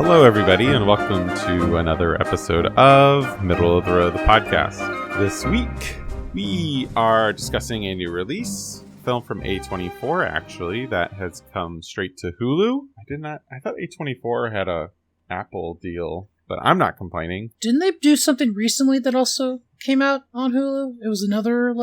Hello, everybody, and welcome to another episode of Middle of the Road, the podcast. This week, we are discussing a new release, film from A24, actually, that has come straight to Hulu. I thought A24 had a Apple deal, but I'm not complaining. Didn't they do something recently that also came out on Hulu? It was another,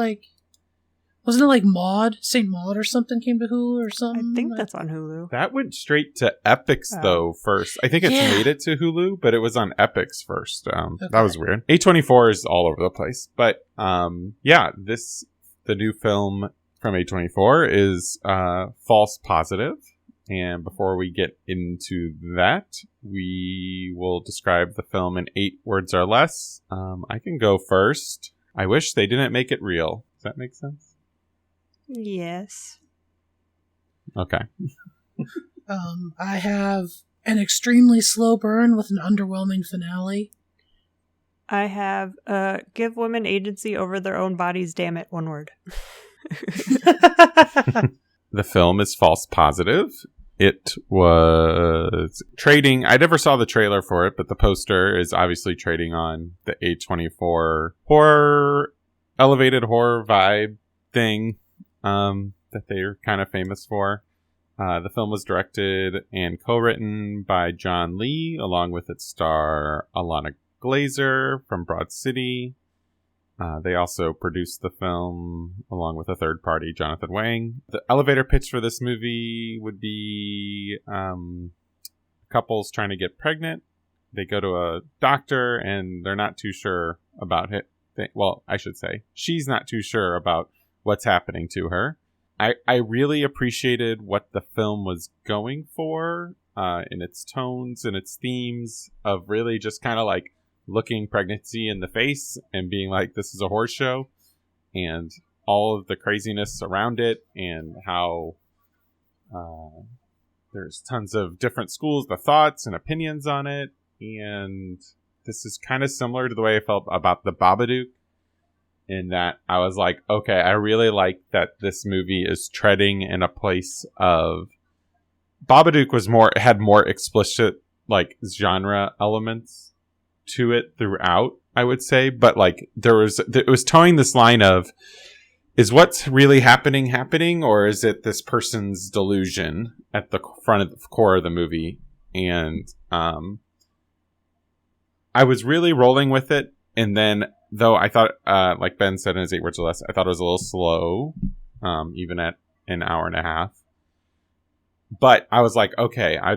wasn't it like Maud? St. Maud or something came to Hulu or something? I think that's on Hulu. That went straight to Epix, though, first. I think it's made it to Hulu, but it was on Epix first. Okay. That was weird. A24 is all over the place. But, the new film from A24 is False Positive. And before we get into that, we will describe the film in 8 words or less. I can go first. I wish they didn't make it real. Does that make sense? Yes. Okay. I have an extremely slow burn with an underwhelming finale. I have give women agency over their own bodies, damn it, one word. The film is False Positive. It was trading. I never saw the trailer for it, but the poster is obviously trading on the A24 elevated horror vibe thing that they're kind of famous for. The film was directed and co-written by John Lee, along with its star Alana Glazer from Broad City. They also produced the film along with a third party, Jonathan Wang. The elevator pitch for this movie would be couples trying to get pregnant. They go to a doctor and they're not too sure about it. Well, I should say, she's not too sure about what's happening to her. I really appreciated what the film was going for in its tones and its themes of really just kind of like looking pregnancy in the face and being like, this is a horse show, and all of the craziness around it, and how there's tons of different schools, the thoughts and opinions on it. And this is kind of similar to the way I felt about the Babadook, in that I was like, okay, I really like that this movie is treading in a place of Babadook had more explicit like genre elements to it throughout, I would say, but like it was towing this line of, is what's really happening, or is it this person's delusion at the front of the core of the movie? And I was really rolling with it, and then though I thought, like Ben said in his 8 words or less, I thought it was a little slow, even at an hour and a half. But I was like, okay, I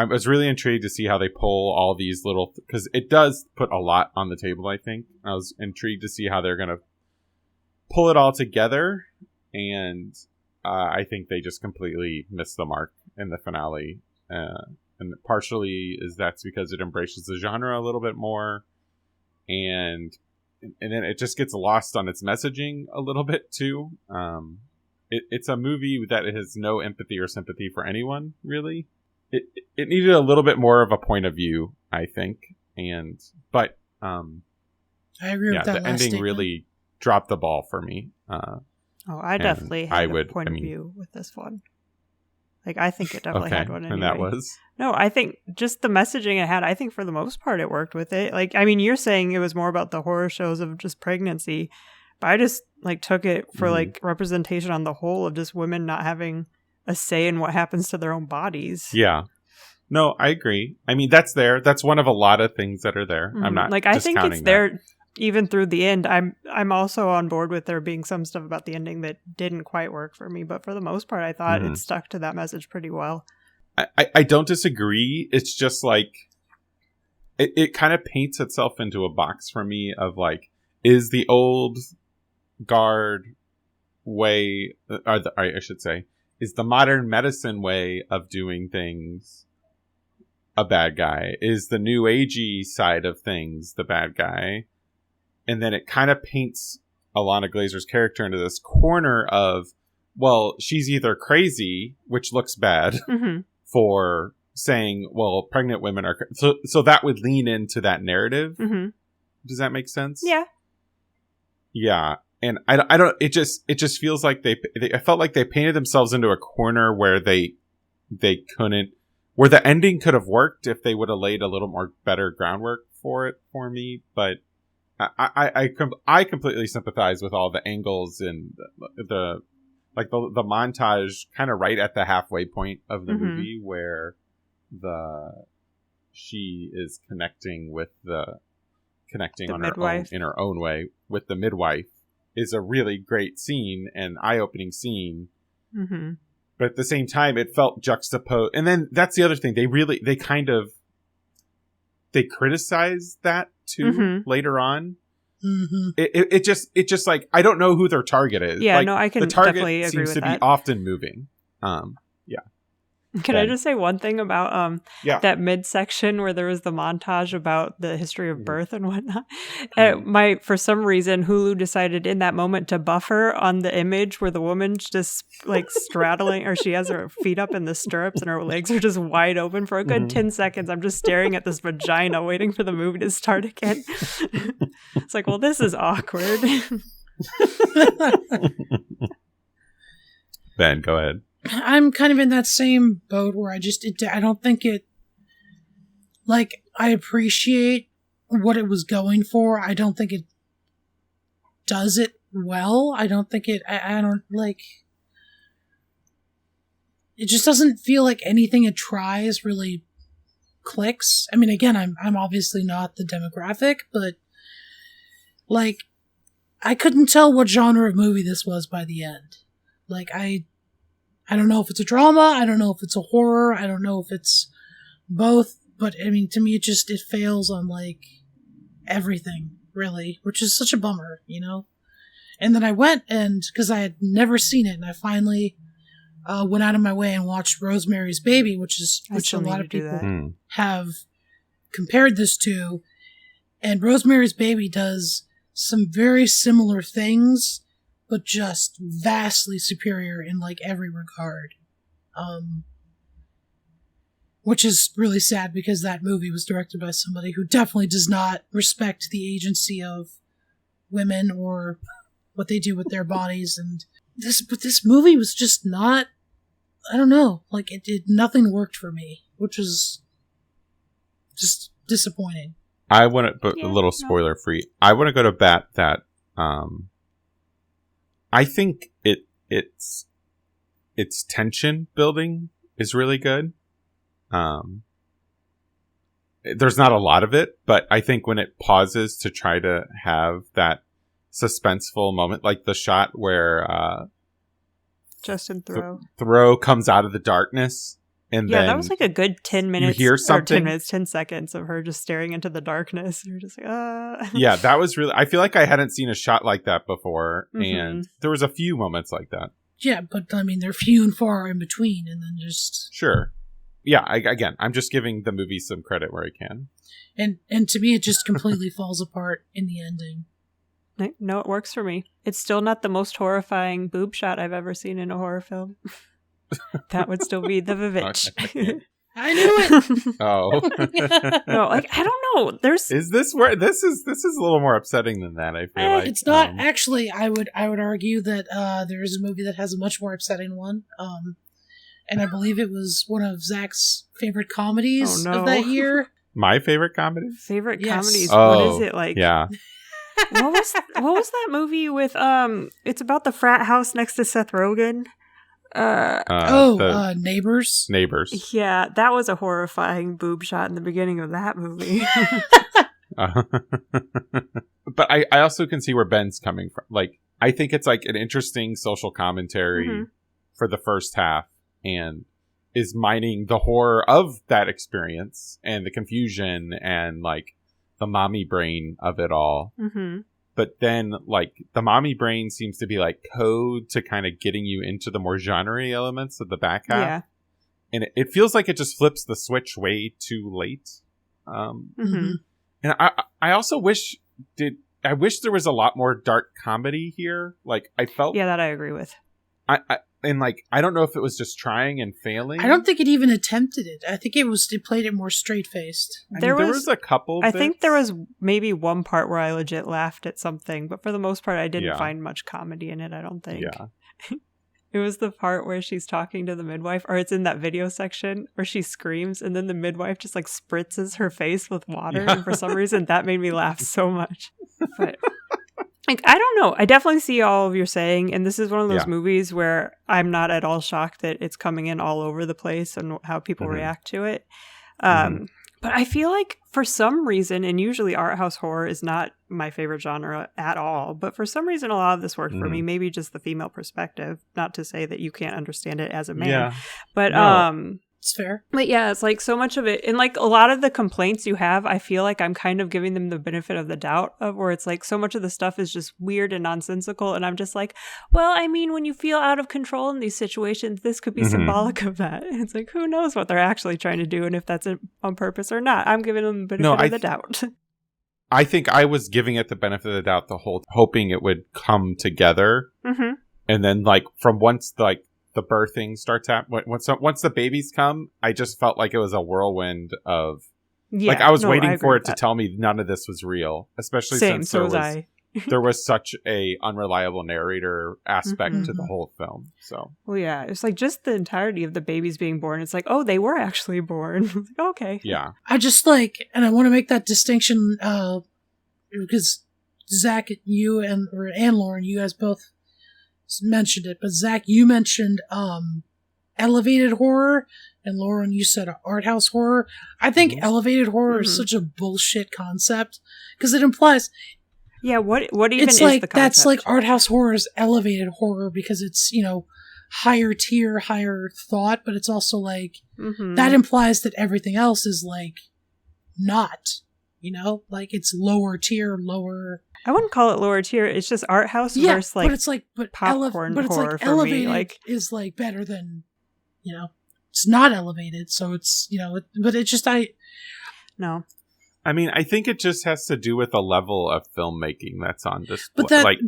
was really intrigued to see how they pull all these little, because it does put a lot on the table, I think. I was intrigued to see how they're going to pull it all together. And I think they just completely missed the mark in the finale. And partially that's because it embraces the genre a little bit more. And then it just gets lost on its messaging a little bit too. It's a movie that has no empathy or sympathy for anyone, really. It needed a little bit more of a point of view, I think. But I agree with that. The ending statement really dropped the ball for me. I definitely had a point of view with this one. Like, I think it definitely had one anyway. And that was? No, I think just the messaging it had, I think for the most part it worked with it. Like, I mean, you're saying it was more about the horror shows of just pregnancy, but I just, like, took it for, like, representation on the whole of just women not having a say in what happens to their own bodies. Yeah. No, I agree. I mean, that's there. That's one of a lot of things that are there. I'm not like, I think it's there even through the end. I'm also on board with there being some stuff about the ending that didn't quite work for me, but for the most part, I thought it stuck to that message pretty well. I don't disagree. It's just like it kind of paints itself into a box for me of like, is the old guard way, I should say, is the modern medicine way of doing things a bad guy? Is the new agey side of things the bad guy? And then it kind of paints Alana Glazer's character into this corner of, well, she's either crazy, which looks bad, for saying, well, pregnant women are... So that would lean into that narrative. Does that make sense? Yeah. Yeah. And I don't... It just feels like I felt like they painted themselves into a corner where they couldn't where the ending could have worked if they would have laid a little more better groundwork for it for me. But I completely sympathize with all the angles and the montage kind of right at the halfway point of the movie where she is connecting on midwife. in her own way with the midwife is a really great scene and eye-opening scene. Mm-hmm. But at the same time, it felt juxtaposed. And then that's the other thing. They criticize that too later on. Mm-hmm. It just like, I don't know who their target is. Yeah, like, no, I can the target definitely agree seems with to that. be often moving. Yeah. Can I just say one thing about that midsection where there was the montage about the history of birth and whatnot? For some reason, Hulu decided in that moment to buffer on the image where the woman's just like straddling, or she has her feet up in the stirrups and her legs are just wide open for a good 10 seconds. I'm just staring at this vagina waiting for the movie to start again. It's like, well, this is awkward. Ben, go ahead. I'm kind of in that same boat where I don't think it, like, I appreciate what it was going for. I don't think it does it well. I don't think it, I don't, like, it just doesn't feel like anything it tries really clicks. I mean, again, I'm obviously not the demographic, but, like, I couldn't tell what genre of movie this was by the end. Like, I don't know if it's a drama. I don't know if it's a horror. I don't know if it's both. But, I mean, to me, it fails on, like, everything, really, which is such a bummer, you know? And then I went because I had never seen it, and I finally went out of my way and watched Rosemary's Baby, which a lot of people have compared this to. And Rosemary's Baby does some very similar things, but just vastly superior in, like, every regard. Which is really sad because that movie was directed by somebody who definitely does not respect the agency of women or what they do with their bodies. And this movie was just not, I don't know, like, nothing worked for me, which was just disappointing. I want to, but a little spoiler free. I want to go to bat that, I think its tension building is really good. There's not a lot of it, but I think when it pauses to try to have that suspenseful moment, like the shot where Justin Thoreau comes out of the darkness, and then that was like a good 10 minutes. You hear something, 10 minutes, 10 seconds of her just staring into the darkness. You're just like, Yeah, that was really. I feel like I hadn't seen a shot like that before, and there was a few moments like that. Yeah, but I mean, they're few and far in between, and then just sure. Yeah, again, I'm just giving the movie some credit where I can. And to me, it just completely falls apart in the ending. No, it works for me. It's still not the most horrifying boob shot I've ever seen in a horror film. That would still be the Vivitch. Okay. I knew it. Oh. No, like, I don't know. Is this where this is a little more upsetting than that, I feel like. It's not actually. I would argue that there is a movie that has a much more upsetting one. And I believe it was one of Zach's favorite comedies of that year. My favorite comedy? Favorite comedies. Oh, what is it like? Yeah. What was that movie with it's about the frat house next to Seth Rogen? Neighbors. Neighbors. Yeah, that was a horrifying boob shot in the beginning of that movie. But I also can see where Ben's coming from. Like, I think it's like an interesting social commentary for the first half, and is mining the horror of that experience and the confusion and, like, the mommy brain of it all. But then, like, the mommy brain seems to be like code to kind of getting you into the more genre elements of the back half. Yeah. And it feels like it just flips the switch way too late. And I also wish there was a lot more dark comedy here. Like, I felt... Yeah, that I agree with. And, like, I don't know if it was just trying and failing. I don't think it even attempted it. I think it played it more straight-faced. There was a couple I think there was maybe one part where I legit laughed at something, but for the most part, I didn't find much comedy in it, I don't think. Yeah. It was the part where she's talking to the midwife, or it's in that video section where she screams and then the midwife just like spritzes her face with water. Yeah. And for some reason that made me laugh so much. But like, I don't know. I definitely see all of you're saying. And this is one of those movies where I'm not at all shocked that it's coming in all over the place and how people react to it. But I feel like for some reason, and usually art house horror is not my favorite genre at all, but for some reason a lot of this worked for me, maybe just the female perspective, not to say that you can't understand it as a man. But it's fair. But yeah, it's like so much of it, and like a lot of the complaints you have, I feel like I'm kind of giving them the benefit of the doubt of where it's like so much of the stuff is just weird and nonsensical, and I'm just like, well, I mean, when you feel out of control in these situations, this could be symbolic of that. And it's like, who knows what they're actually trying to do and if that's on purpose or not. I'm giving them the benefit of the doubt. I think I was giving it the benefit of the doubt the whole, hoping it would come together, and then like from once like the birthing starts happening, once the babies come, I just felt like it was a whirlwind of like I was waiting for it to tell me none of this was real, especially since there was such a unreliable narrator aspect to the whole film. So well, yeah, it's like just the entirety of the babies being born. It's like, oh, they were actually born. It's like, okay, yeah. I just like, and I want to make that distinction because Zach, you and Lauren, you guys both mentioned it, but Zach, you mentioned elevated horror, and Lauren, you said art house horror. I think elevated horror is such a bullshit concept because it implies what even it's is like the concept? that's like art house horror is elevated horror because it's, you know, higher tier, higher thought, but it's also like that implies that everything else is like not, you know, like it's lower tier, lower. I wouldn't call it lower tier. It's just art house versus like, but it's like, popcorn but it's horror like for elevated me. Like is like better than, you know, it's not elevated. So it's, you know, but it's just no. I mean, I think it just has to do with the level of filmmaking that's on display. But that, like,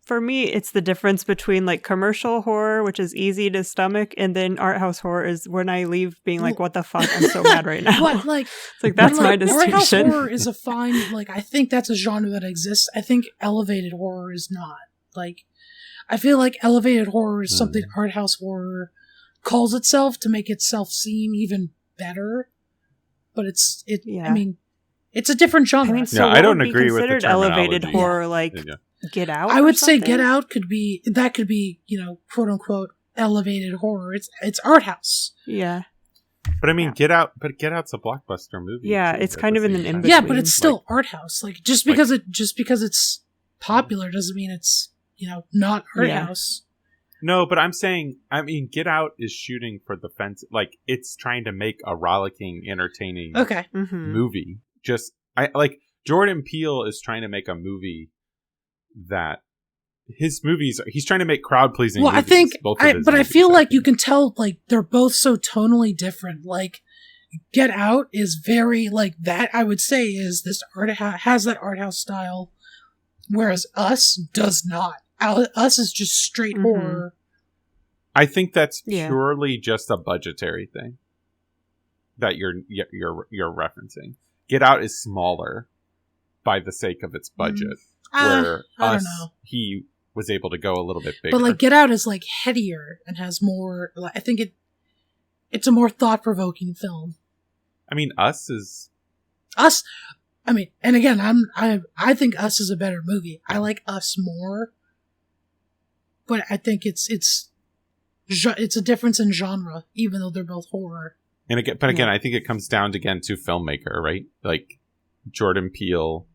for me, it's the difference between like commercial horror, which is easy to stomach, and then art house horror is when I leave being like, what the fuck? I'm so mad right now. But like, it's like, that's my distinction. Art house horror is a fine, like, I think that's a genre that exists. I think elevated horror is not. Like, I feel like elevated horror is something art house horror calls itself to make itself seem even better. But I mean, it's a different genre. I mean, so I don't agree with the considered elevated horror, like Get Out. I would say Get Out could be, you know, quote unquote elevated horror. It's art house. Yeah. But I mean, Get Out's a blockbuster movie. Yeah, too, it's kind of in an in-between. Yeah, but it's still art house. Like just because it's popular doesn't mean it's, you know, not art house. No, but I'm saying, I mean, Get Out is shooting for the fence. Like, it's trying to make a rollicking, entertaining movie. Jordan Peele is trying to make a movie that his movies, he's trying to make crowd-pleasing movies. I think, but I feel like you can tell, like, they're both so tonally different. Like, Get Out is very, like, that I would say is this has that art house style, whereas Us does not. Us is just straight horror. I think that's purely just a budgetary thing that you're referencing. Get Out is smaller by the sake of its budget, where he was able to go a little bit bigger. But like Get Out is like headier and has more. I think it's a more thought-provoking film. I mean, Us. I mean, and again, I think Us is a better movie. I like Us more, but I think it's a difference in genre, even though they're both horror. And again, I think it comes down again to filmmaker, right? Like Jordan Peele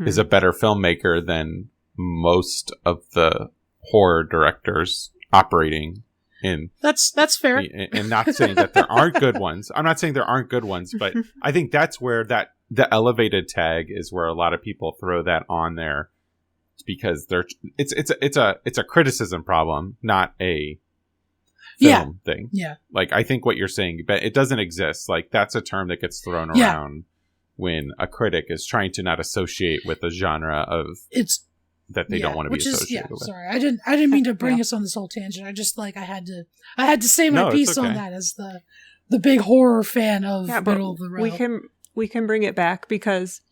is a better filmmaker than most of the horror directors operating in. That's fair. And not saying that there aren't good ones. I'm not saying there aren't good ones, but I think that's where the elevated tag is where a lot of people throw that on there because it's a criticism problem, not a film thing. Yeah. Like, I think what you're saying, but it doesn't exist. Like, that's a term that gets thrown around when a critic is trying to not associate with a genre of that they don't want to be associated with. Sorry, I didn't mean to bring us on this whole tangent. I just I had to say my piece on that as the big horror fan of Middle of the Road. We can bring it back because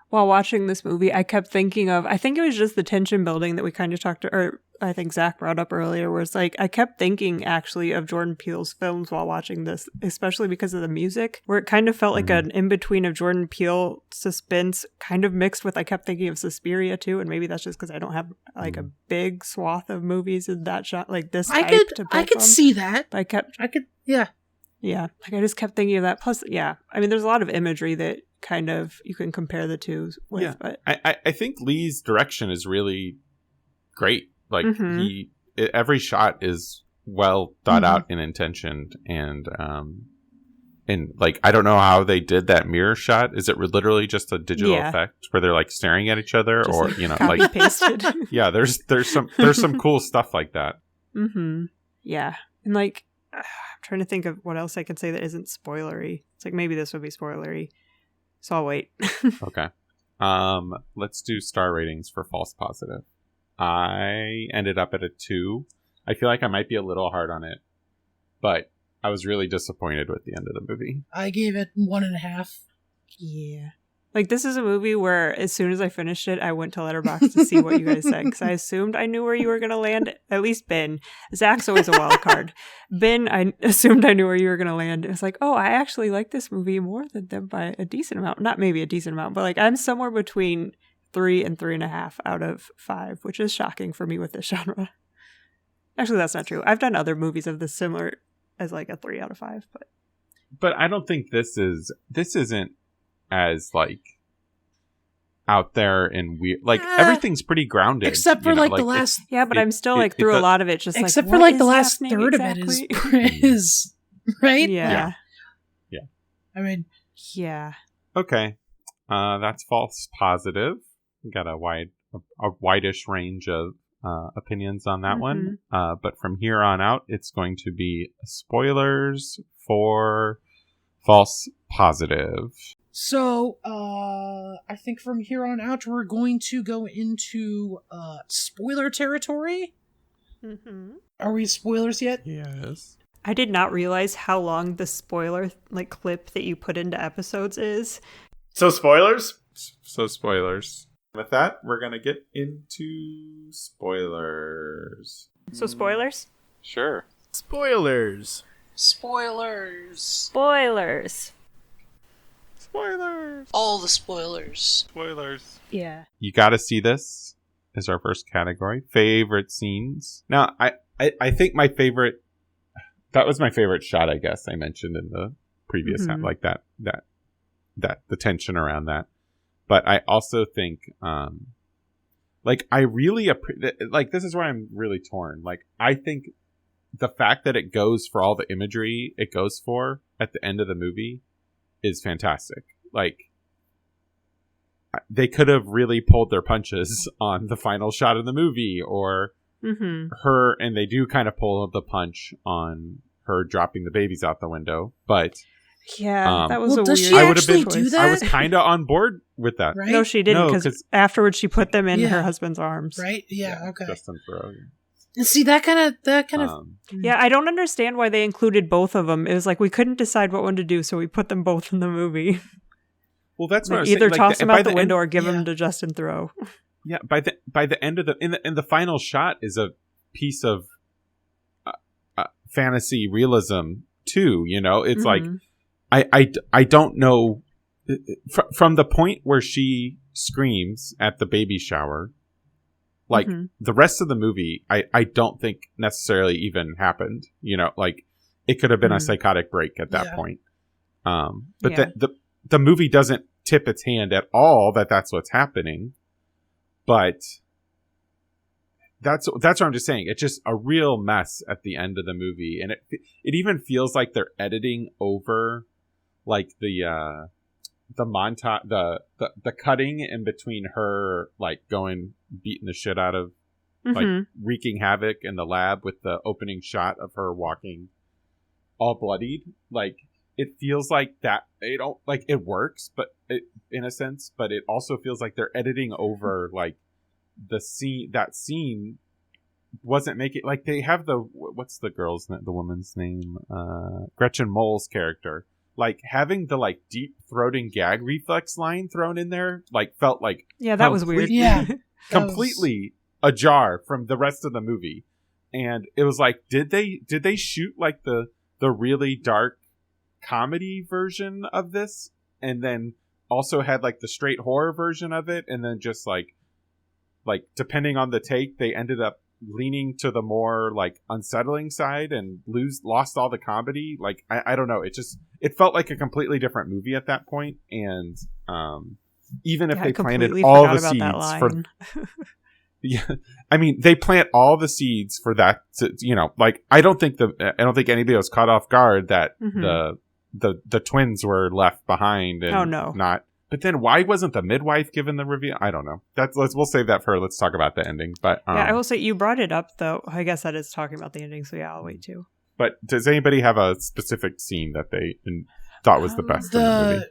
while watching this movie, I kept thinking of, I think it was just the tension building that we kind of talked to, or I think Zach brought up earlier, where it's like I kept thinking actually of Jordan Peele's films while watching this, especially because of the music, where it kind of felt like an in-between of Jordan Peele suspense kind of mixed with, I kept thinking of Suspiria too, and maybe that's just because I don't have like a big swath of movies in that shot like this type to pick I could from. see that. But Yeah. Yeah, like I just kept thinking of that. Plus, yeah, I mean, there's a lot of imagery that kind of you can compare the two with. Yeah. But I think Lee's direction is really great. Like every shot is well thought out and intentioned, and like I don't know how they did that mirror shot. Is it literally just a digital effect where they're like staring at each other, just or like pasted? Yeah, there's some cool stuff like that. Yeah, and like. I'm trying to think of what else I can say that isn't spoilery. It's like maybe this would be spoilery, so I'll wait. Okay. Let's do star ratings for false positive. I ended up at a 2. I feel like I might be a little hard on it, but I was really disappointed with the end of the movie. I gave it 1.5. Yeah. Like, this is a movie where as soon as I finished it, I went to Letterboxd to see what you guys said, because I assumed I knew where you were going to land. At least Ben. Zach's always a wild card. Ben, I assumed I knew where you were going to land. It was like, oh, I actually like this movie more than them by a decent amount. Not maybe a decent amount, but like I'm somewhere between 3 and 3.5 out of 5, which is shocking for me with this genre. Actually, that's not true. I've done other movies of this similar as like a 3 out of 5, but I don't think this isn't as like out there and weird. Like everything's pretty grounded, except for like the last. Yeah, but I'm still like through a lot of it. Just except like, for like the last third exactly? Of it is right. Yeah. I mean, yeah. Okay, that's false positive. We got a wideish range of opinions on that one. But from here on out, it's going to be spoilers for false positive. So, I think from here on out, we're going to go into spoiler territory. Are we spoilers yet? Yes. I did not realize how long the spoiler clip that you put into episodes is. So spoilers? So spoilers. With that, we're going to get into spoilers. So spoilers? Sure. Spoilers. Spoilers. Spoilers. Spoilers. All the spoilers. Spoilers. Yeah. You got to see this as our first category. Favorite scenes. Now, I think my favorite, that was my favorite shot, I guess, I mentioned in the previous, like that, the tension around that. But I also think, like, I really, like, this is where I'm really torn. Like, I think the fact that it goes for all the imagery it goes for at the end of the movie is fantastic. Like, they could have really pulled their punches on the final shot of the movie, or her, and they do kind of pull the punch on her dropping the babies out the window. But yeah, that was a does weird. she I would have actually been. do that? I was kind of on board with that. Right? No, she didn't, No, because afterwards she put them in her husband's arms. Right? Yeah. Okay. Justin Thoreau. And see that kind of. Yeah, I don't understand why they included both of them. It was like we couldn't decide what one to do, so we put them both in the movie. Well, that's what I was either saying. toss them out the window end, or give them to Justin Thoreau. Yeah, by the end of in the final shot is a piece of fantasy realism too. You know, it's like I don't know from the point where she screams at the baby shower. Like, the rest of the movie, I don't think necessarily even happened. You know, like, it could have been a psychotic break at that point. But the movie doesn't tip its hand at all that that's what's happening. But that's what I'm just saying. It's just a real mess at the end of the movie. And it even feels like they're editing over, like, the montage, the cutting in between her, like, beating the shit out of, like, wreaking havoc in the lab with the opening shot of her walking all bloodied. Like, it feels like that it works, but in a sense, but it also feels like they're editing over, like, that scene wasn't making, like, they have what's the woman's name? Gretchen Mole's character. Like, having the, like, deep throating gag reflex line thrown in there, like, felt like... Yeah, that was weird. Yeah. Completely ajar from the rest of the movie. And it was like, did they shoot like the really dark comedy version of this, and then also had like the straight horror version of it, and then just like depending on the take, they ended up leaning to the more like unsettling side and lost all the comedy. Like I don't know, it felt like a completely different movie at that point. And even if they planted all the seeds for yeah, I mean, they plant all the seeds for that to, you know, like I don't think anybody was caught off guard that the twins were left behind and not. But then why wasn't the midwife given the reveal? I don't know. We'll save that for, let's talk about the ending. But yeah, I will say you brought it up though. I guess that is talking about the ending, so yeah, I'll wait too. But does anybody have a specific scene that they thought was the best in the movie?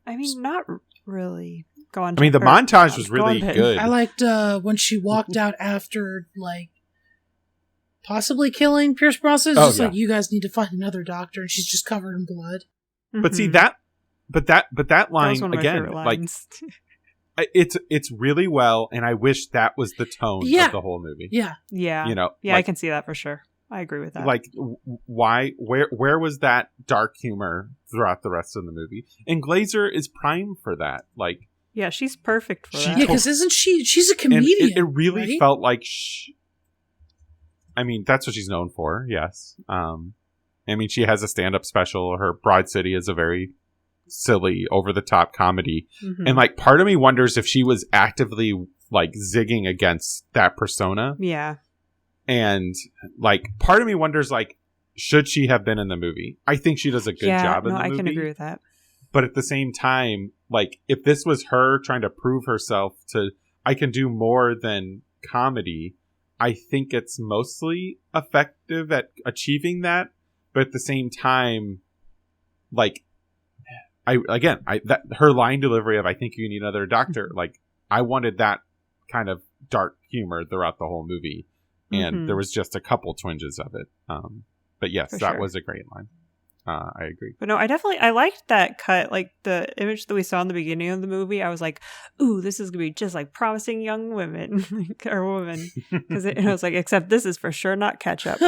I mean, not really. Go on. I mean, the montage was really good. I liked when she walked out after like possibly killing Pierce Brosnan. It's just like, you guys need to find another doctor, and she's just covered in blood. But see that. But that line again, like it's really well, and I wish that was the tone of the whole movie. Yeah, you know, like, I can see that for sure. I agree with that. Like, where was that dark humor throughout the rest of the movie? And Glazer is prime for that. Like, yeah, she's perfect for that. Yeah, because isn't she's a comedian? It really felt like. I mean, that's what she's known for. Yes. I mean, she has a stand-up special. Her Broad City is a very silly, over-the-top comedy. And like, part of me wonders if she was actively like zigging against that persona. Yeah. And like, part of me wonders, like, should she have been in the movie? I think she does a good job in the movie. I can agree with that. But at the same time, like, if this was her trying to prove herself to, I can do more than comedy, I think it's mostly effective at achieving that. But at the same time, like, her line delivery of "I think you need another doctor," like, I wanted that kind of dark humor throughout the whole movie, and there was just a couple twinges of it. But yes, that was a great line. I agree. But no, I liked that cut. Like the image that we saw in the beginning of the movie, I was like, "Ooh, this is gonna be just like promising young women or woman," because I was like, "Except this is for sure not ketchup."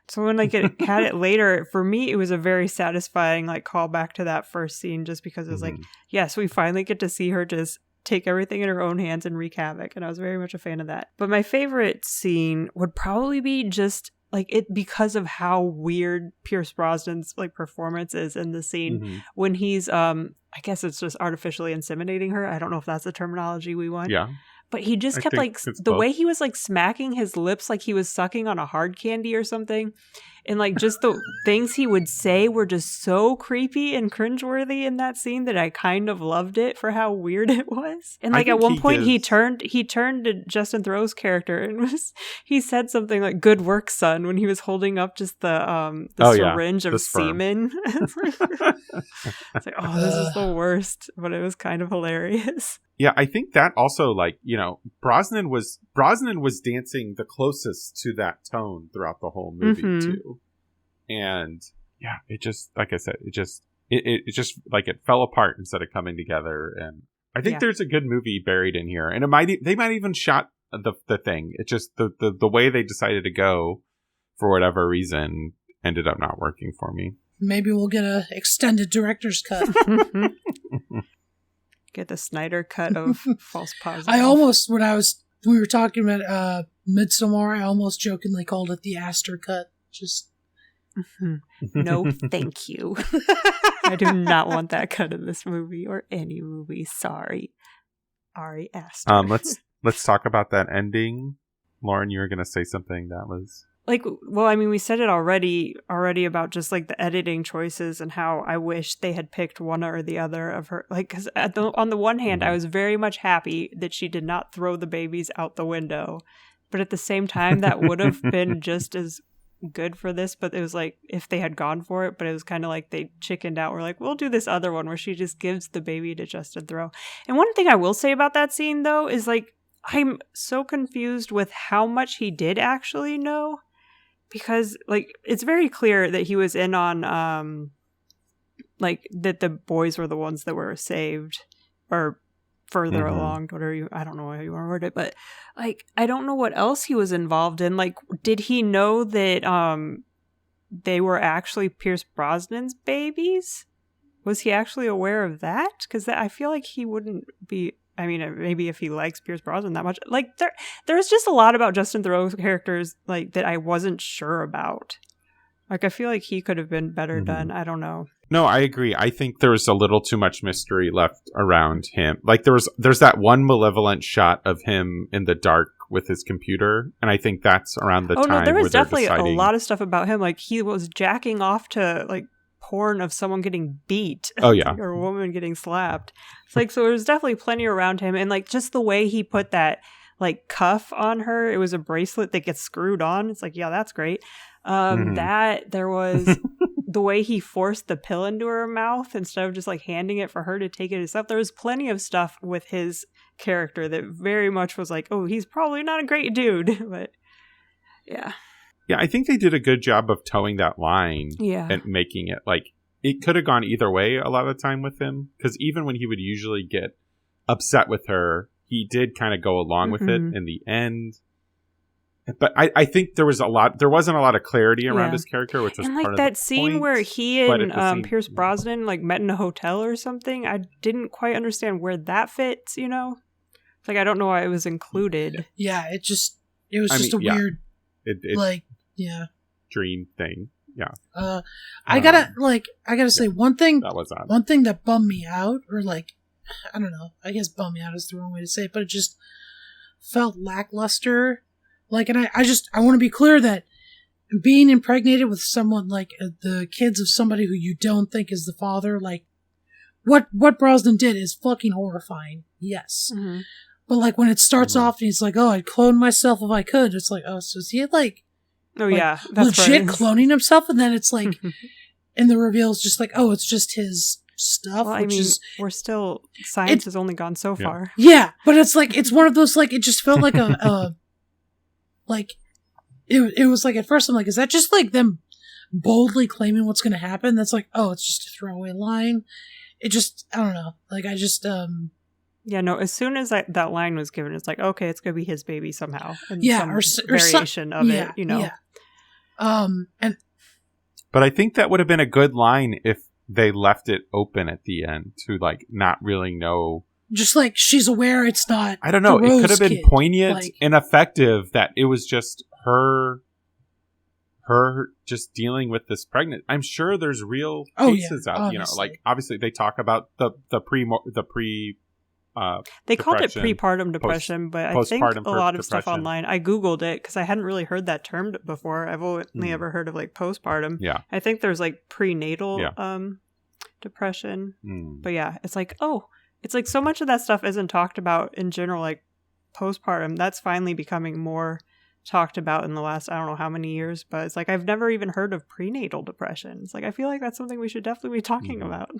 So when like it had it later, for me, it was a very satisfying like callback to that first scene, just because it was like, yes, we finally get to see her just take everything in her own hands and wreak havoc, and I was very much a fan of that. But my favorite scene would probably be just like it, because of how weird Pierce Brosnan's like performance is in the scene when he's I guess it's just artificially inseminating her. I don't know if that's the terminology we want. Yeah. But he just kept like the way he was like smacking his lips like he was sucking on a hard candy or something. And like just the things he would say were just so creepy and cringeworthy in that scene that I kind of loved it for how weird it was. And like at one point he turned to Justin Theroux's character and he said something like "Good work, son," when he was holding up just the syringe of semen. It's like, oh, this is the worst, but it was kind of hilarious. Yeah, I think that also, like, you know, Brosnan was dancing the closest to that tone throughout the whole movie too. And yeah, it just, like I said, it just like it fell apart instead of coming together. And I think there's a good movie buried in here, and they might even shot the thing. It just the way they decided to go for whatever reason ended up not working for me. Maybe we'll get an extended director's cut. Get the Snyder cut of False Positive. I almost, when we were talking about Midsommar, I almost jokingly called it the Astor cut. Just no, thank you. I do not want that cut in this movie or any movie. Sorry, Ari Aster. Let's talk about that ending. Lauren, you were going to say something that was. Like, well, I mean, we said it already about just like the editing choices and how I wish they had picked one or the other of her. Like, because on the one hand, I was very much happy that she did not throw the babies out the window, but at the same time, that would have been just as good for this. But it was like if they had gone for it, but it was kind of like they chickened out. We're like, we'll do this other one where she just gives the baby to Justin Theroux. And one thing I will say about that scene though is like I'm so confused with how much he did actually know. Because, like, it's very clear that he was in on, like, that the boys were the ones that were saved. Or, further along, I don't know how you want to word it, but like, I don't know what else he was involved in. Like, did he know that they were actually Pierce Brosnan's babies? Was he actually aware of that? Because I feel like he wouldn't be. I mean, maybe if he likes Pierce Brosnan that much. Like, there's just a lot about Justin Theroux's characters like that I wasn't sure about. Like, I feel like he could have been better done. I don't know. No, I agree. I think there was a little too much mystery left around him. Like, there's that one malevolent shot of him in the dark with his computer, and I think that's around the time. Oh no, there was definitely deciding... a lot of stuff about him. Like, he was jacking off to like porn of someone getting beat. Oh yeah. Or a woman getting slapped. It's like, so there's definitely plenty around him, and like just the way he put that like cuff on her, it was a bracelet that gets screwed on. It's like, yeah, that's great. That there was the way he forced the pill into her mouth instead of just like handing it for her to take it himself. There was plenty of stuff with his character that very much was like, oh, he's probably not a great dude. But yeah. Yeah, I think they did a good job of towing that line and making it like it could have gone either way a lot of the time with him. Because even when he would usually get upset with her, he did kind of go along with it in the end. But I think there wasn't a lot of clarity around his character, which was and like part that of the scene point, where he and Pierce Brosnan like met in a hotel or something. I didn't quite understand where that fits. You know, it's like I don't know why it was included. Yeah, it was just a weird dream thing. Yeah. I gotta say one thing that was odd. One thing that bummed me out, or like, I don't know, I guess bummed me out is the wrong way to say it, but it just felt lackluster. Like, and I want to be clear that being impregnated with someone like the kids of somebody who you don't think is the father, like what Brosnan did is fucking horrifying. Yes. But like when it starts off and he's like, oh, I'd clone myself if I could. It's like, oh, so is he like, that's legit cloning himself? And then it's like, and the reveal is just like, oh, it's just his stuff. Well, we're still, science has only gone so far. Yeah. But it's like, it's one of those, like, it just felt like like, it was like, at first I'm like, is that just like them boldly claiming what's going to happen? That's like, oh, it's just a throwaway line. It just, I don't know. Like, I just, yeah, no, as soon as that line was given, it's like, okay, it's going to be his baby somehow. And or variation of it, you know. Yeah. But I think that would have been a good line if they left it open at the end to, like, not really know. Just like she's aware it's not. I don't know. It could have been poignant and effective that it was just her just dealing with this pregnant. I'm sure there's real cases out. Obviously. You know, like obviously they talk about the pre. They called it prepartum depression, but I think a lot of stuff online. I googled it because I hadn't really heard that term before. I've only ever heard of like postpartum. Yeah, I think there's like prenatal depression. But yeah, it's like it's like so much of that stuff isn't talked about in general. Like postpartum, that's finally becoming more talked about in the last I don't know how many years. But it's like I've never even heard of prenatal depression. It's like I feel like that's something we should definitely be talking about.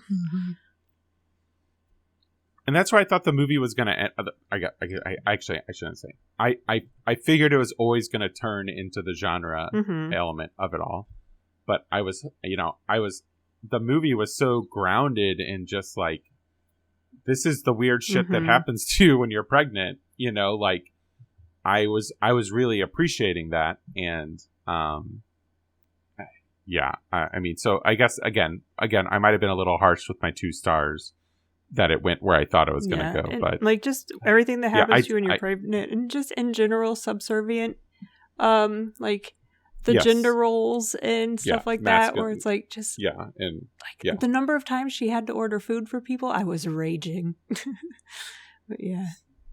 And that's where I thought the movie was going to end. I shouldn't say. I figured it was always going to turn into the genre element of it all. But the movie was so grounded in just like, this is the weird shit that happens to you when you're pregnant. You know, like I was really appreciating that. And, I mean, so I guess again, I might've been a little harsh with my 2 stars. That it went where I thought it was going to go, but like just everything that happens to you when you're pregnant, and just in general subservient, like the gender roles and stuff like that, where it's like just the number of times she had to order food for people, I was raging. But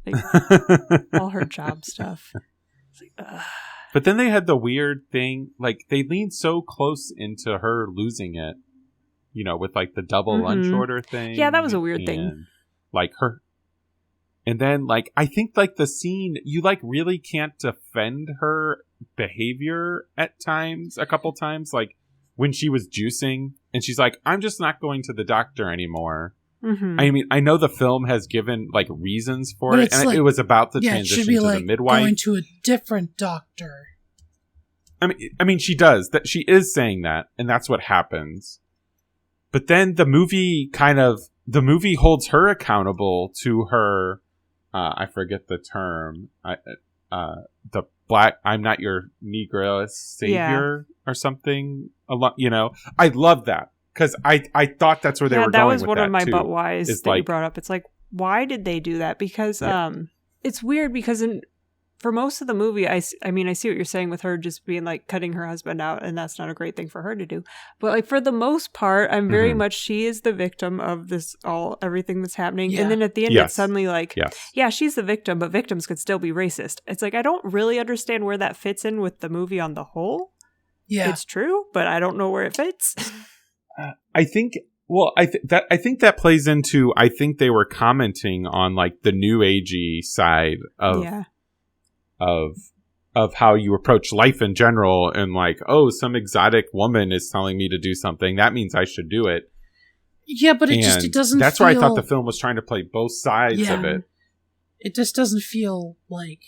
like, all her job stuff. It's like, ugh. But then they had the weird thing, like they leaned so close into her losing it. You know, with like the double lunch order thing. Yeah, that was a weird thing. Like her. And then like, I think like the scene, you like really can't defend her behavior at times, a couple times. Like when she was juicing and she's like, I'm just not going to the doctor anymore. I mean, I know the film has given like reasons for it. And like, it was about the transition to the midwife. Going to a different doctor. I mean, she does. That she is saying that. And that's what happens. But then the movie kind of the movie holds her accountable to her. I forget the term. The black. I'm not your Negro savior or something. A lot. I love that because I thought that's where they were going. That was with one that of my too, but whys that you brought up. It's like, why did they do that? Because it's weird because for most of the movie, I see what you're saying with her just being like cutting her husband out, and that's not a great thing for her to do. But like for the most part, I'm very much, she is the victim of everything that's happening. Yeah. And then at the end, it's suddenly like, yeah, she's the victim, but victims could still be racist. It's like, I don't really understand where that fits in with the movie on the whole. Yeah. It's true, but I don't know where it fits. I think that plays into, I think they were commenting on like the new agey side of how you approach life in general, and like, oh, some exotic woman is telling me to do something, that means I should do it. Yeah, but it doesn't. That's where I thought the film was trying to play both sides of it. It just doesn't feel like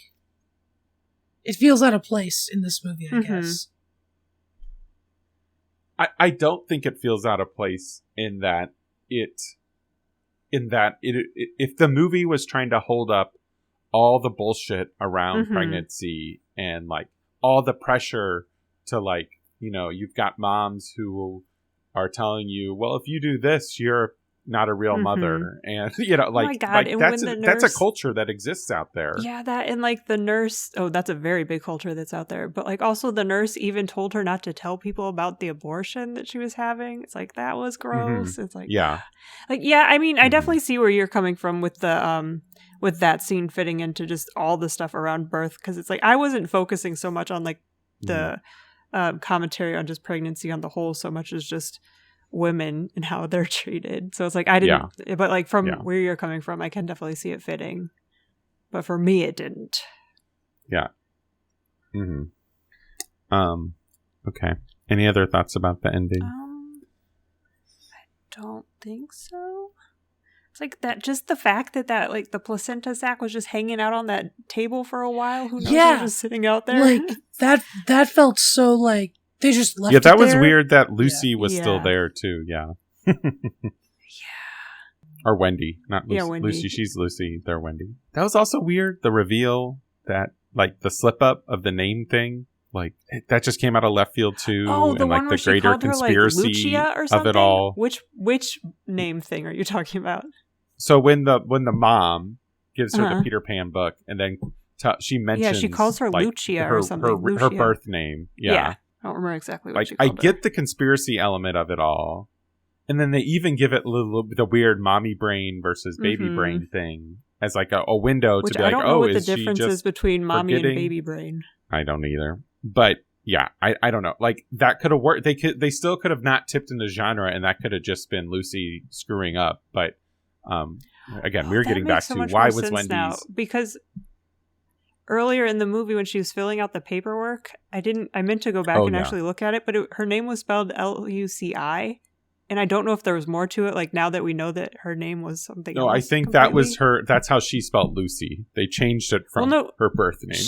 it feels out of place in this movie, I guess. I don't think it feels out of place in that if the movie was trying to hold up all the bullshit around pregnancy and like all the pressure to like, you've got moms who are telling you, well, if you do this, you're not a real mother. And, that's a culture that exists out there. Yeah, that, and like the nurse, that's a very big culture that's out there. But like also the nurse even told her not to tell people about the abortion that she was having. It's like, that was gross. It's like, I definitely see where you're coming from with the, with that scene fitting into just all the stuff around birth. Cause it's like, I wasn't focusing so much on like the commentary on just pregnancy on the whole, so much as just women and how they're treated. So it's like, I didn't, but like from where you're coming from, I can definitely see it fitting, but for me it didn't. Okay, any other thoughts about the ending? I don't think so. It's like that, just the fact that like the placenta sack was just hanging out on that table for a while. Who knows? Yeah, just sitting out there. Like that felt so like they just left. Yeah, that was there. Weird that Lucy was still there too. Yeah. Or Wendy, not Lucy. Yeah, Wendy. Lucy, she's Lucy. They're Wendy. That was also weird. The reveal that like the slip up of the name thing, like that just came out of left field too. Oh, the and one like where the greater she called conspiracy her, like, Lucia or something? of it all. Which name thing are you talking about? So when the mom gives her the Peter Pan book, and then she mentions, she calls her like, Lucia or something. Her birth name. Yeah. I don't remember exactly what like, she called her. I get the conspiracy element of it all. And then they even give it the weird mommy brain versus baby brain thing as like a window to be like, I don't know what the difference is between mommy and baby brain. I don't either. But yeah, I don't know. Like that could have worked. They still could have not tipped into genre, and that could have just been Lucy screwing up. But again, we're getting back to why was Wendy's now, because earlier in the movie when she was filling out the paperwork, I meant to go back and actually look at it, but her name was spelled Luci, and I don't know if there was more to it. Like now that we know that her name was something. No, I think that was her. That's how she spelled Lucy. They changed it from her birth name.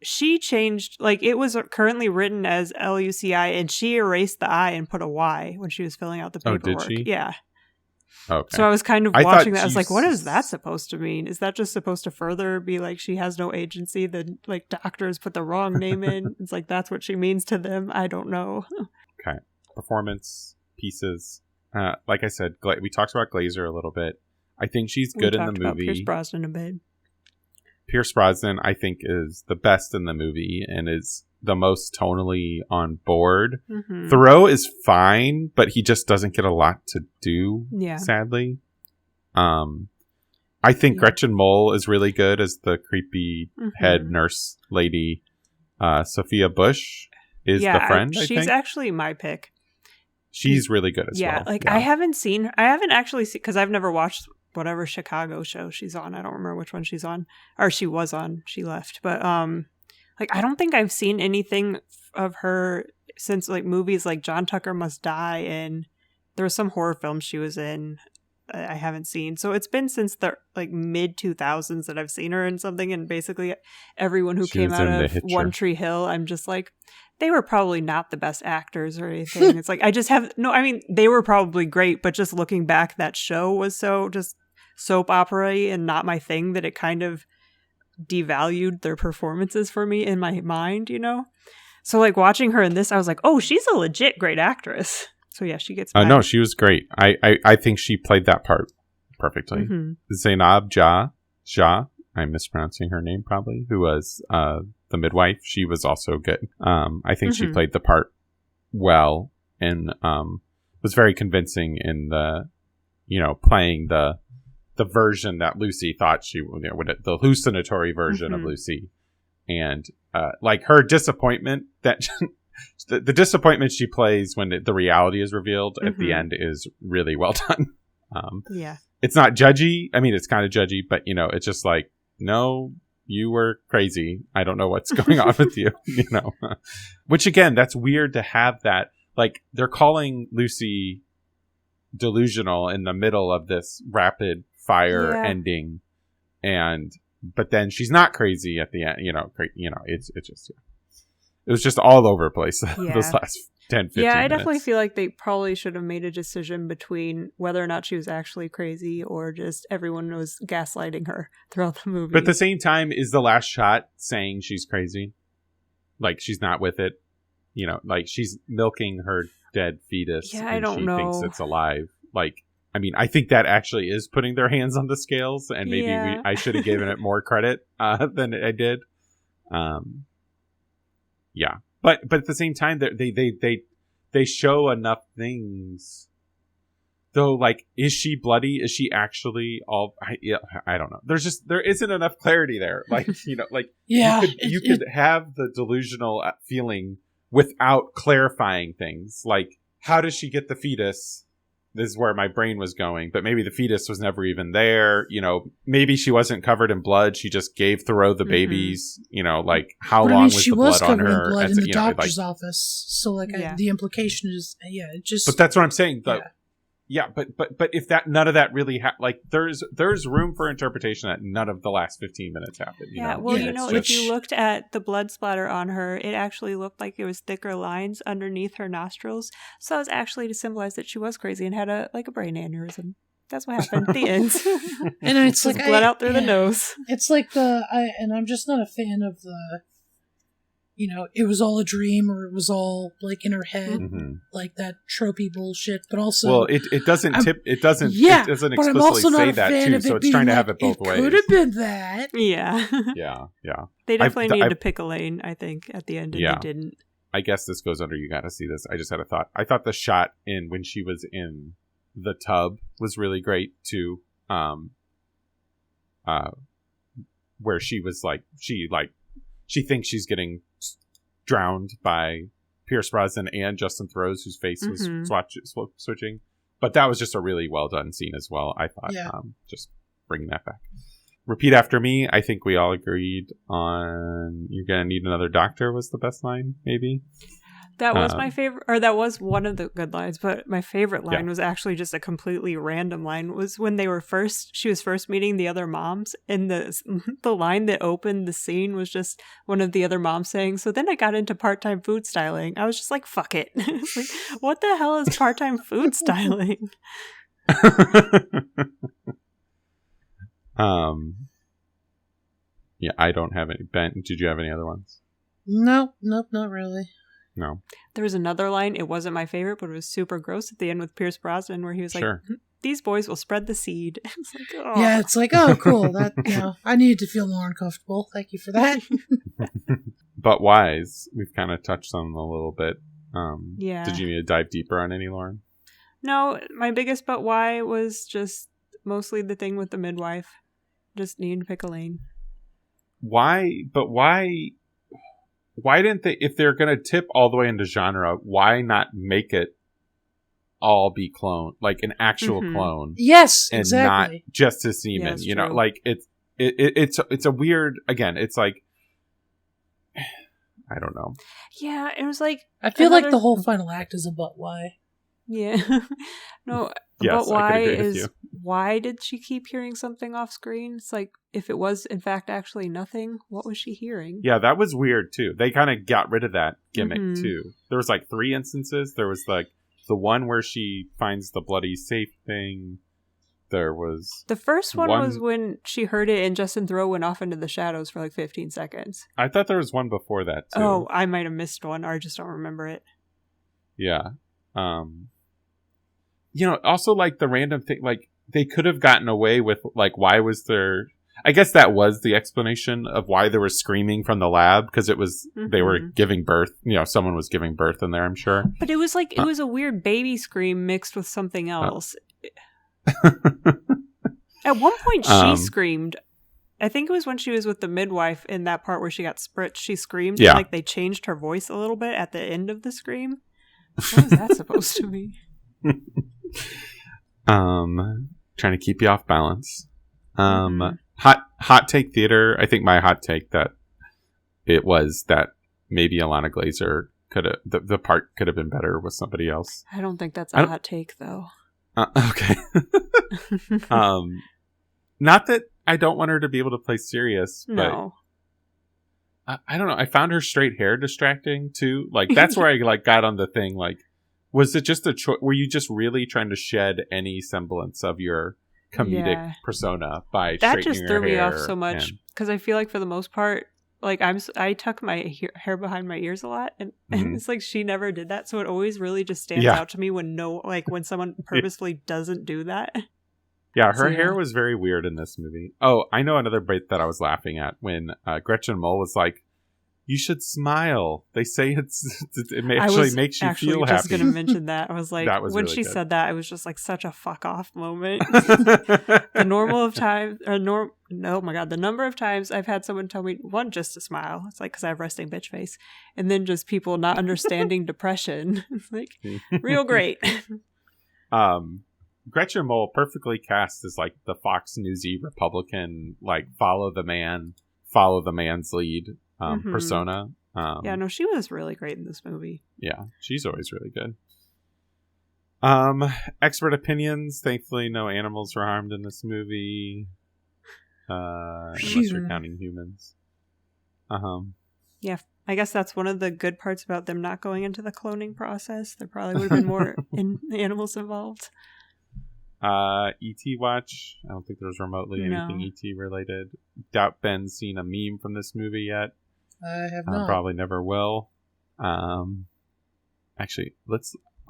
She changed, like it was currently written as Luci, and she erased the I and put a Y when she was filling out the paperwork. Oh, did she? Yeah. Okay. So I was kind of watching that. I was like, what is that supposed to mean? Is that just supposed to further be like she has no agency? The like doctors put the wrong name in. It's like that's what she means to them. I don't know. Okay. Performance pieces. Like I said, we talked about Glazer a little bit. I think she's good in the movie. Pierce Brosnan a bit. Pierce Brosnan, I think, is the best in the movie and is the most tonally on board. Thoreau is fine, but he just doesn't get a lot to do, sadly. I think Gretchen Mol is really good as the creepy head nurse lady. Sophia Bush is the friend, I think. She's actually my pick. She's really good as well. I haven't actually seen, because I've never watched whatever Chicago show she's on. I don't remember which one she's on, or she was on. She left, but like I don't think I've seen anything of her since like movies like John Tucker Must Die, and there was some horror film she was in. I haven't seen, so it's been since the like mid 2000s that I've seen her in something, and basically everyone who came out of One Tree Hill, I'm just like, they were probably not the best actors or anything. It's like, I just have no, I mean, they were probably great, but just looking back, that show was so just soap opera-y and not my thing that it kind of devalued their performances for me in my mind, you know? So like watching her in this, I was like, oh, she's a legit great actress. So yeah, she gets no, she was great. I think she played that part perfectly. Mm-hmm. Zainab Jah, I'm mispronouncing her name probably, who was the midwife. She was also good. I think she played the part well and was very convincing in the, you know, playing the version that Lucy thought she would, you know, the hallucinatory version of Lucy. And like her disappointment that the disappointment she plays when the reality is revealed at the end is really well done. Yeah. It's not judgy. I mean, it's kind of judgy, but you know, it's just like, no, you were crazy. I don't know what's going on with you, you know, which again, that's weird to have that. Like they're calling Lucy delusional in the middle of this rapid fire ending. But then she's not crazy at the end, you know, it's just, it was just all over the place those last 10, 15 minutes. I definitely feel like they probably should have made a decision between whether or not she was actually crazy or just everyone was gaslighting her throughout the movie. But at the same time, is the last shot saying she's crazy? Like she's not with it, you know, like she's milking her dead fetus and I don't she know. thinks it's alive. Like, I mean, I think that actually is putting their hands on the scales, and maybe I should have given it more credit than I did. Yeah, but at the same time, they show enough things. Though, like, is she bloody? Is she actually all? I don't know. There isn't enough clarity there. Like, you know, like you could have the delusional feeling without clarifying things. Like, how does she get the fetus? This is where my brain was going, but maybe the fetus was never even there. You know, maybe she wasn't covered in blood. She just gave Thoreau the babies. You know, like how long was the blood on her? She was covered in blood in the doctor's office. So, like, the implication is, it just. But that's what I'm saying. But if that none of that really like there's room for interpretation that none of the last 15 minutes happened. You know? Well, you know, if you looked at the blood splatter on her, it actually looked like there was thicker lines underneath her nostrils. So it was actually to symbolize that she was crazy and had a brain aneurysm. That's what happened. The end. And it's like blood out through the nose. It's like and I'm just not a fan of the. You know, it was all a dream, or it was all like in her head, like that tropey bullshit. But also, well, it doesn't explicitly say that too. So it's trying to have it both ways. It could have been that. Yeah. Yeah. They definitely needed to pick a lane, I think, at the end, and they didn't. I guess this goes under. You got to see this. I just had a thought. I thought the shot when she was in the tub was really great too. Where she was she thinks she's getting drowned by Pierce Brosnan and Justin Theroux, whose face was switching. But that was just a really well done scene as well, I thought. Just bringing that back. Repeat after me. I think we all agreed on "You're gonna need another doctor" was the best line, maybe. That was my favorite, or that was one of the good lines, but my favorite line was actually just a completely random line. Was when she was first meeting the other moms, and the line that opened the scene was just one of the other moms saying, "So then I got into part-time food styling." I was just like, fuck it. Like, what the hell is part-time food styling? Yeah, I don't have any. Ben, did you have any other ones? Nope, not really. No. There was another line. It wasn't my favorite, but it was super gross at the end with Pierce Brosnan, where he was like, "These boys will spread the seed." It's like, oh. Yeah, it's like, oh, cool. That I needed to feel more uncomfortable. Thank you for that. But wise, we've kind of touched on them a little bit. Did you need to dive deeper on any, Lauren? No, my biggest but why was just mostly the thing with the midwife. Just needing to pick a lane. Why? But why? Why didn't they, if they're going to tip all the way into genre, why not make it all be clone, like an actual clone? Yes, and exactly. not just a semen, you know, like it's a weird, again, it's like, I don't know. Yeah, it was like, I feel like the whole final act is a but why. Yeah. No, Yes, but I could agree with you. why did she keep hearing something off screen? It's like, if it was in fact actually nothing, what was she hearing? Yeah, that was weird too. They kind of got rid of that gimmick Mhm. too. There was like 3 instances. There was like the one where she finds the bloody safe thing. There was The first one was when she heard it and Justin Thoreau went off into the shadows for like 15 seconds. I thought there was one before that too. Oh, I might have missed one, or I just don't remember it. Yeah. Also like the random thing, like they could have gotten away with like, why was there, I guess that was the explanation of why there was screaming from the lab, because it was, they were giving birth, someone was giving birth in there, I'm sure. But it was like, it was a weird baby scream mixed with something else. At one point she screamed. I think it was when she was with the midwife in that part where she got spritzed. She screamed. Yeah. And, like, they changed her voice a little bit at the end of the scream. What was that supposed to be? Trying to keep you off balance. Hot take theater. I think my hot take that it was that maybe Alana Glazer could have the part could have been better with somebody else. I don't think that's a hot take though. Okay. Not that I don't want her to be able to play serious, but No. I don't know. I found her straight hair distracting too. Like that's where I like got on the thing. Like, was it just a choice? Were you just really trying to shed any semblance of your comedic persona by that straightening just your threw me hair off so much because I feel like for the most part, like I tuck my hair behind my ears a lot, and it's like she never did that, so it always really just stands out to me when when someone purposefully doesn't do that. Yeah, her hair was very weird in this movie. Oh, I know another bit that I was laughing at when Gretchen Mol was like, "You should smile. They say it actually makes you feel happy." I was just going to mention that. I was like, when really she good. said that, it was just like such a fuck off moment. The number of times I've had someone tell me, one, just to smile. It's like, because I have resting bitch face. And then just people not understanding depression. It's like, real great. Gretchen Mol perfectly cast as like the Fox Newsy Republican, like follow the man's lead persona. She was really great in this movie. Yeah, she's always really good. Expert opinions. Thankfully, no animals were harmed in this movie. Unless you're counting humans. Yeah, I guess that's one of the good parts about them not going into the cloning process. There probably would have been more animals involved. E.T. watch. I don't think there's remotely anything E.T. related. Doubt Ben's seen a meme from this movie yet. I have not. Probably never will. Actually,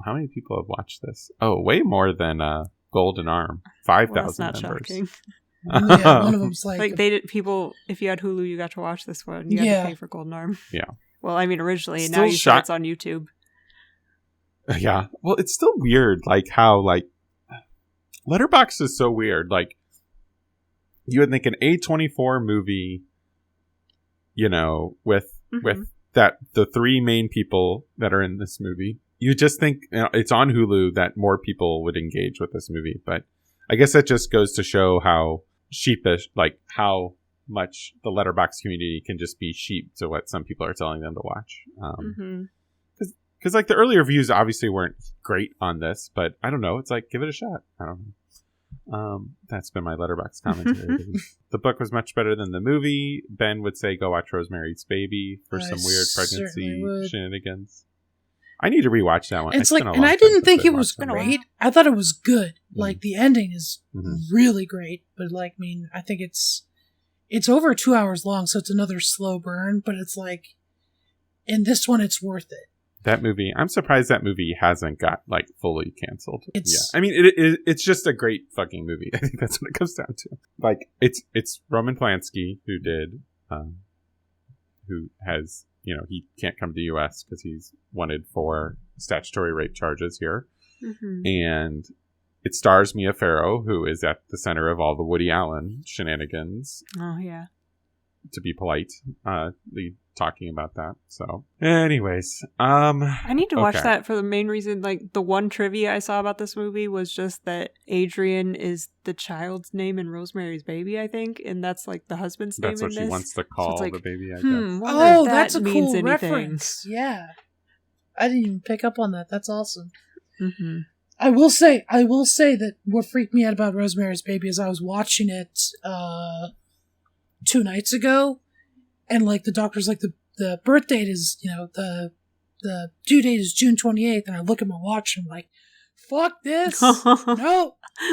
how many people have watched this? Oh, way more than Golden Arm. 5,000 members. Shocking. Yeah, one of them's like they did. People, if you had Hulu, you got to watch this one. You had to pay for Golden Arm. Yeah. Well, I mean, originally, now you said it's on YouTube. Yeah. Well, it's still weird, like how like Letterboxd is so weird. Like, you would think an A24 movie, with that the 3 main people that are in this movie, you just think it's on Hulu that more people would engage with this movie. But I guess that just goes to show how sheepish, like how much the Letterboxd community can just be sheep to what some people are telling them to watch. Because like the early reviews obviously weren't great on this, but I don't know. It's like, give it a shot. I don't know. That's been my Letterboxd commentary. The book was much better than the movie. Ben would say go watch Rosemary's Baby for some weird pregnancy shenanigans. I need to rewatch that one. It's like, and I didn't think it was great. I thought it was good. Like the ending is really great, but like, I mean, I think it's over 2 hours long, so it's another slow burn. But it's like, in this one, it's worth it. That movie, I'm surprised that movie hasn't got like fully canceled. I mean, it's just a great fucking movie. I think that's what it comes down to. Like, it's Roman Polanski who did, who has, he can't come to the U.S. because he's wanted for statutory rape charges here, and it stars Mia Farrow, who is at the center of all the Woody Allen shenanigans. Oh yeah. To be polite, talking about that. So anyways, I need to watch that for the main reason, like the one trivia I saw about this movie was just that Adrian is the child's name in Rosemary's Baby, I think, and that's like the husband's name in this. That's what she wants to call the baby, I guess. Oh, that's a cool reference. Yeah. I didn't even pick up on that. That's awesome. Mm-hmm. I will say that what freaked me out about Rosemary's Baby is I was watching it 2 nights ago, and like the doctor's like the birth date is, you know, the due date is June 28th, and I look at my watch and I'm like, fuck this.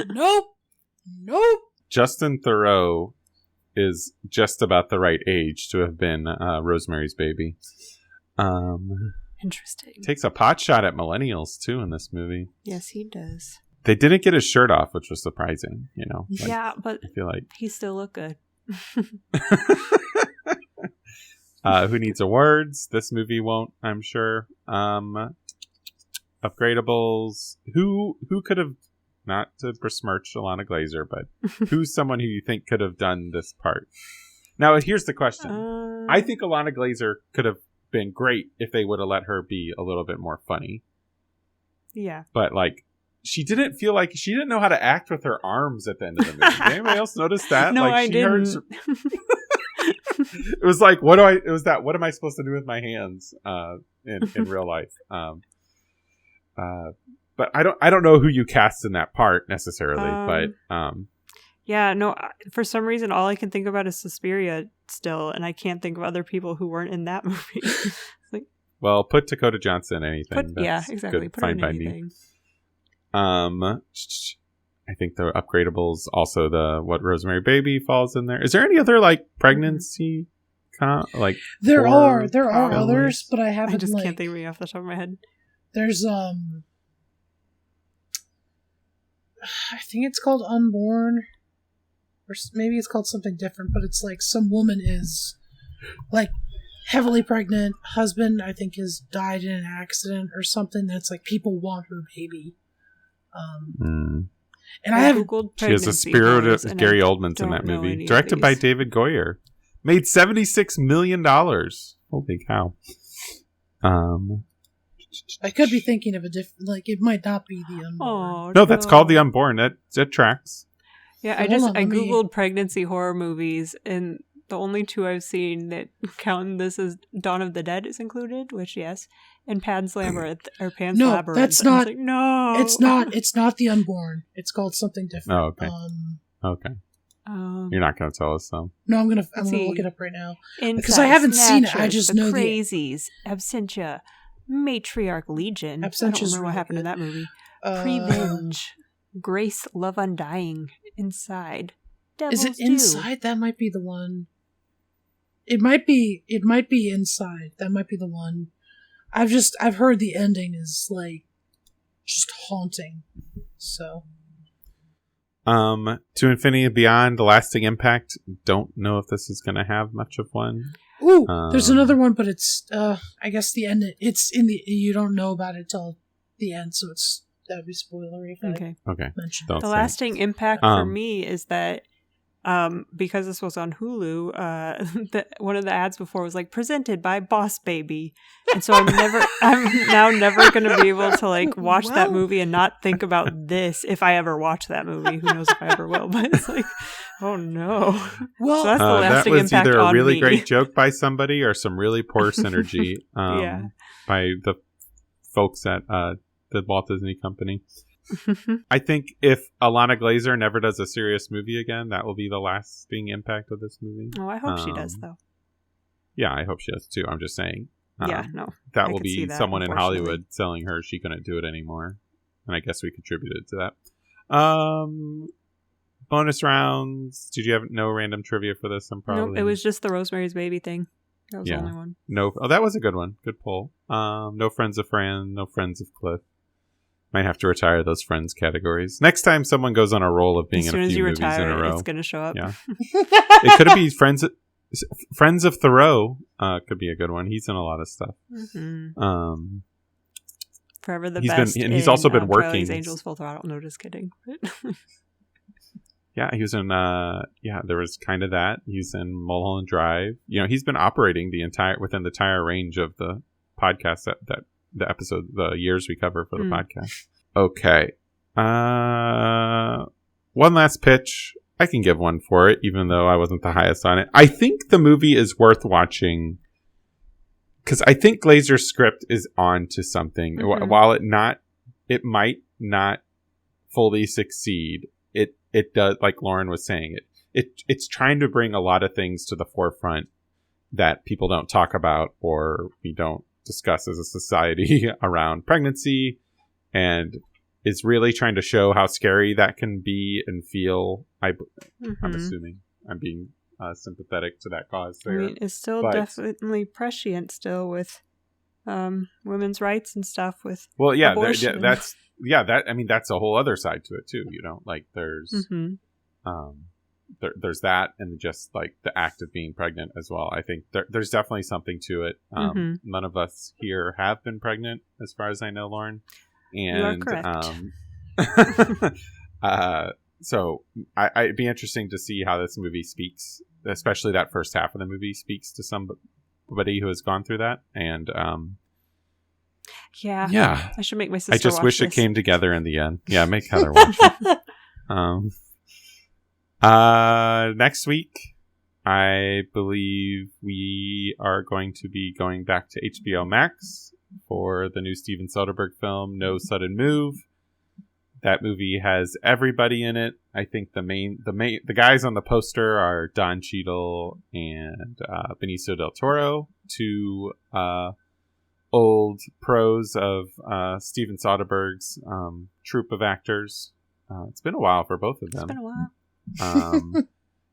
Nope. Justin Theroux is just about the right age to have been Rosemary's Baby. Interesting. Takes a pot shot at millennials too in this movie. Yes, he does. They didn't get his shirt off, which was surprising, you know. Like, yeah, but I feel like he still looked good. Who needs awards? This movie won't, I'm sure. Upgradables. Who could have, not to besmirch Alana Glazer, but who's someone who you think could have done this part? Now, here's the question. I think Alana Glazer could have been great if they would have let her be a little bit more funny. Yeah. But, like, she didn't feel like she didn't know how to act with her arms at the end of the movie. Did anybody else notice that? No, like, I didn't. It was like, what am I supposed to do with my hands in real life? But I don't know who you cast in that part necessarily, but yeah, no, for some reason all I can think about is Suspiria still, and I can't think of other people who weren't in that movie. Like, well, put Dakota Johnson in anything. Yeah, exactly. Good, put fine her in by me. anything. I think the upgradables, also the what Rosemary Baby falls in there. Is there any other like pregnancy? There are others, but I haven't. I just like, can't think of any off the top of my head. There's I think it's called Unborn, or maybe it's called something different. But it's like some woman is like heavily pregnant. Husband, I think, has died in an accident or something. That's like people want her baby. And I have Googled she has a spirit of Gary Oldman's in that movie, directed by David Goyer. Made $76 million. Holy cow! I could be thinking of a different. Like it might not be the Unborn. Oh, no, that's called The Unborn. That tracks. Yeah, I googled pregnancy horror movies, and the only 2 I've seen that count this as Dawn of the Dead is included, which yes, and Pan's Labyrinth or Pan's Labyrinth. That's not. Like, no, it's not. It's not The Unborn. It's called something different. Oh, okay. Okay. You're not going to tell us though. No, I'm gonna look it up right now because Incest, I haven't seen it. I Snatchers, just the know Crazies, Absentia, Matriarch Legion. I don't remember what happened in that movie. Prevenge, Grace, Love Undying, Inside. Devil's Is it Due. Inside? That might be the one. It might be Inside. That might be the one. I've heard the ending is like just haunting. So. To Infinity and Beyond, The Lasting Impact. Don't know if this is going to have much of one. Ooh, there's another one, but it's I guess the end. It's in the. You don't know about it till the end, so that'd be spoilery. Okay. Mention. The lasting impact for me is that because this was on Hulu, one of the ads before was like presented by Boss Baby, and so I'm now never going to be able to like watch that movie and not think about this if I ever watch that movie. Who knows if I ever will? But it's like, oh no. Well, so that's the lasting that was impact either a on really me. great joke by somebody or some really poor synergy by the folks at the Walt Disney Company. I think if Alana Glazer never does a serious movie again, that will be the lasting impact of this movie. Oh, I hope she does, though. Yeah, I hope she does too. I'm just saying. That will be someone in Hollywood telling her she couldn't do it anymore. And I guess we contributed to that. Bonus rounds. Did you have no random trivia for this? Nope, it was just the Rosemary's Baby thing. That was the only one. No. Oh, that was a good one. Good poll. No Friends of Fran. No Friends of Cliff. Might have to retire those Friends categories. Next time someone goes on a roll of being in a few movies in a row. It's going to show up. Yeah. It could be Friends of Thoreau could be a good one. He's in a lot of stuff. Mm-hmm. Forever the he's best. Been, and he's also been working. Charlie's Angels Full Throttle. No, just kidding. Yeah, he was in. There was kind of that. He's in Mulholland Drive. You know, he's been operating within the entire range of the podcast that the episode, the years we cover for the podcast. Okay. One last pitch. I can give one for it, even though I wasn't the highest on it. I think the movie is worth watching because I think Glazer's script is on to something. Mm-hmm. While it it might not fully succeed. It does, like Lauren was saying, it's trying to bring a lot of things to the forefront that people don't talk about or we don't discuss as a society around pregnancy, and is really trying to show how scary that can be and feel. I'm assuming I'm being sympathetic to that cause there. I mean, it's still definitely prescient still with women's rights and stuff with abortion. That's a whole other side to it too, you know, like there's there's that, and just like the act of being pregnant as well. I think there's definitely something to it. None of us here have been pregnant as far as I know, Lauren, and you are correct. So it'd be interesting to see how this movie speaks, especially that first half of the movie speaks to somebody who has gone through that. And yeah, I should make my sister. I just wish it came together in the end. Yeah, make Heather watch it. Next week, I believe we are going to be going back to HBO Max for the new Steven Soderbergh film, No Sudden Move. That movie has everybody in it. I think the guys on the poster are Don Cheadle and Benicio del Toro, two old pros of Steven Soderbergh's troupe of actors. It's been a while for both of them. It's been a while.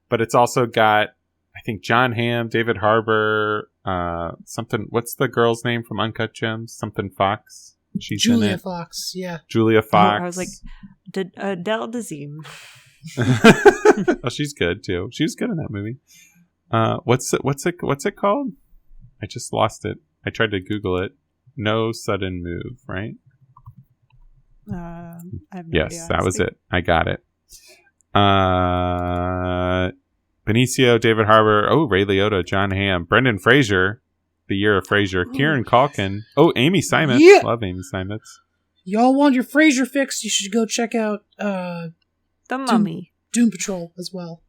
But it's also got, I think, John Hamm, David Harbour, what's the girl's name from Uncut Gems? Something Fox. She's Julia in it. Fox, yeah. Julia Fox. I was like, Adele Dazeem. Oh, she's good too. She was good in that movie. What's it called? I just lost it. I tried to Google it. No Sudden Move, right? I have no yes, idea, that was it. I got it. Benicio, David Harbour, Ray Liotta, John Hamm, Brendan Fraser, The Year of Fraser, Kieran Culkin, Amy Simons, love Amy Simons. Y'all want your Fraser fix? You should go check out The Mummy, Doom Patrol as well.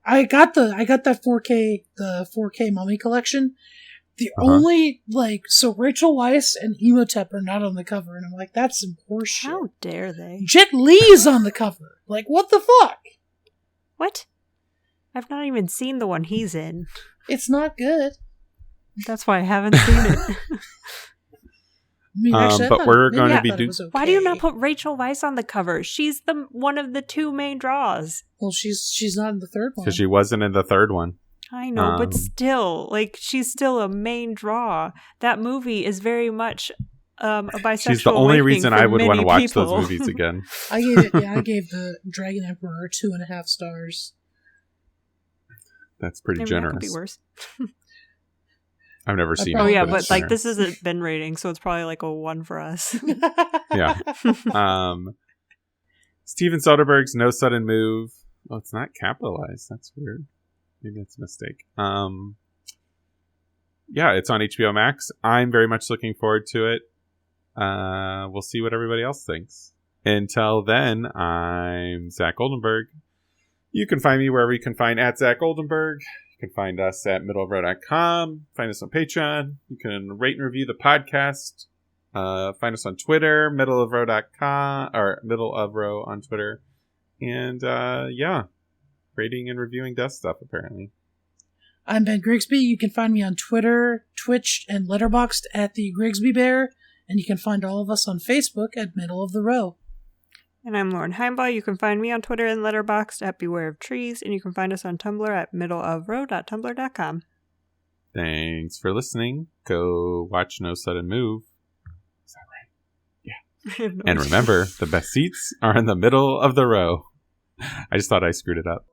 I got that 4K Mummy collection. The only so Rachel Weisz and Emotep are not on the cover, and I'm like, that's some horseshit. How dare they? Jet Li's on the cover. Like, what the fuck? What? I've not even seen the one he's in. It's not good. That's why I haven't seen it. I mean, actually, but we're going to be okay. Why do you not put Rachel Weisz on the cover? She's one of the two main draws. Well, she's not in the third one because she wasn't in the third one. I know, but still, she's still a main draw. That movie is very much a bisexual. She's the only reason I would want to watch those movies again. I gave the Dragon Emperor 2.5 stars. That's pretty generous. That could be worse. I've never seen it. Oh yeah, but this is a bin rating, so it's probably a 1 for us. Yeah. Steven Soderbergh's No Sudden Move. Oh, it's not capitalized. That's weird. Maybe that's a mistake. Yeah, it's on HBO Max. I'm very much looking forward to it. We'll see what everybody else thinks. Until then, I'm Zach Oldenburg. You can find me wherever you can find at Zach Oldenburg. You can find us at middleofrow.com. Find us on Patreon. You can rate and review the podcast. Find us on Twitter, middleofrow.com, or Middle of Row on Twitter. And rating and reviewing Death Stuff, apparently. I'm Ben Grigsby. You can find me on Twitter, Twitch, and Letterboxd at the Grigsby Bear. And you can find all of us on Facebook at Middle of the Row. And I'm Lauren Heimbaugh. You can find me on Twitter and Letterboxd at Beware of Trees. And you can find us on Tumblr at middleofrow.tumblr.com. Thanks for listening. Go watch No Sudden Move. Is that right? Yeah. And remember, the best seats are in the middle of the row. I just thought I screwed it up.